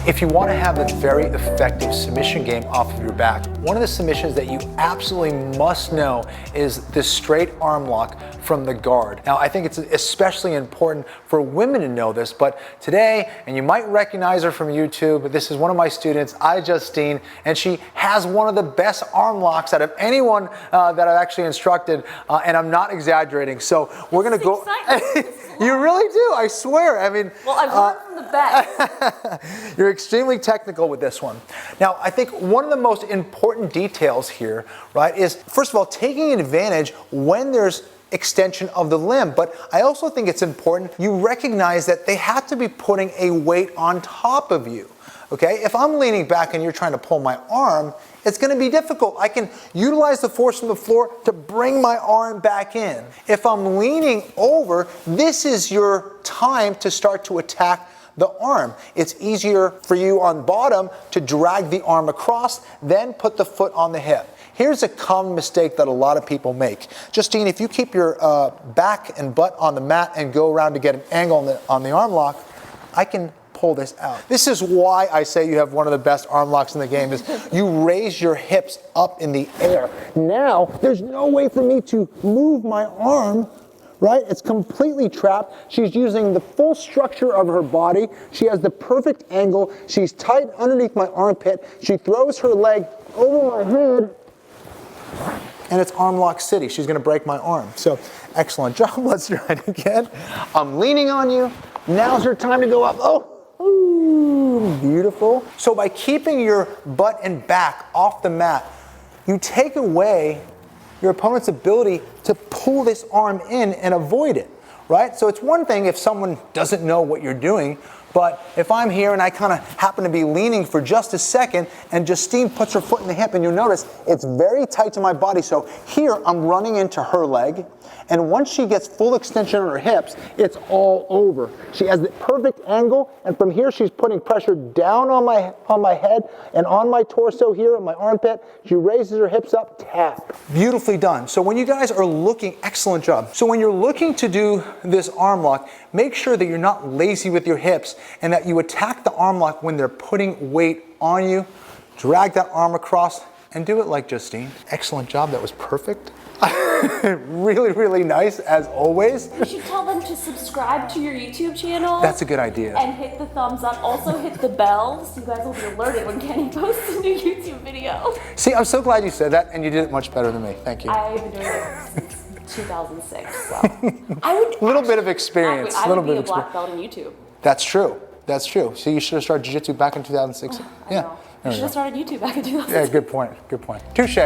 If you want to have a very effective submission game off of your back, one of the submissions that you absolutely must know is the straight arm lock from the guard. Now, I think it's especially important for women to know this, but today, and you might recognize her from YouTube, this is one of my students, Justine, and she has one of the best arm locks out of anyone that I've actually instructed, and I'm not exaggerating. So we're gonna go. You really do, I swear. I mean, well, I've learned from the best. You're extremely technical with this one. Now, I think one of the most important details here, right, is first of all, taking advantage when there's extension of the limb, but I also think it's important you recognize that they have to be putting a weight on top of you. Okay, if I'm leaning back and you're trying to pull my arm, it's going to be difficult. I can utilize the force from the floor to bring my arm back in. If I'm leaning over, this is your time to start to attack the arm. It's easier for you on bottom to drag the arm across, then put the foot on the hip. Here's a common mistake that a lot of people make. Justine, if you keep your back and butt on the mat and go around to get an angle on the arm lock, I can pull this out. This is why I say you have one of the best arm locks in the game, is you raise your hips up in the air. Now, there's no way for me to move my arm, right? It's completely trapped. She's using the full structure of her body. She has the perfect angle. She's tight underneath my armpit. She throws her leg over my head, and it's arm lock city. She's gonna break my arm. So, excellent job. Let's try it again. I'm leaning on you. Now's your time to go up. Oh. Ooh, beautiful. So by keeping your butt and back off the mat, you take away your opponent's ability to pull this arm in and avoid it, right? So it's one thing if someone doesn't know what you're doing, but if I'm here and I kind of happen to be leaning for just a second and Justine puts her foot in the hip, and you'll notice it's very tight to my body. So here I'm running into her leg, and once she gets full extension on her hips, it's all over. She has the perfect angle, and from here she's putting pressure down on my head and on my torso here, on my armpit. She raises her hips up, tap. Beautifully done. So when you guys are looking, excellent job. So when you're looking to do this arm lock, make sure that you're not lazy with your hips and that you attack the arm lock when they're putting weight on you. Drag that arm across and do it like Justine. Excellent job, that was perfect. Really, really nice, as always. You should tell them to subscribe to your YouTube channel. That's a good idea. And hit the thumbs up. Also hit the bell so you guys will be alerted when Kenny posts a new YouTube video. See, I'm so glad you said that, and you did it much better than me. Thank you. I've been doing it since 2006, so. A little bit of experience. I would be a black belt in YouTube. That's true. That's true. So you should have started jiu-jitsu back in 2006. I know. You should have started YouTube back in 2006. Yeah, good point. Good point. Touche.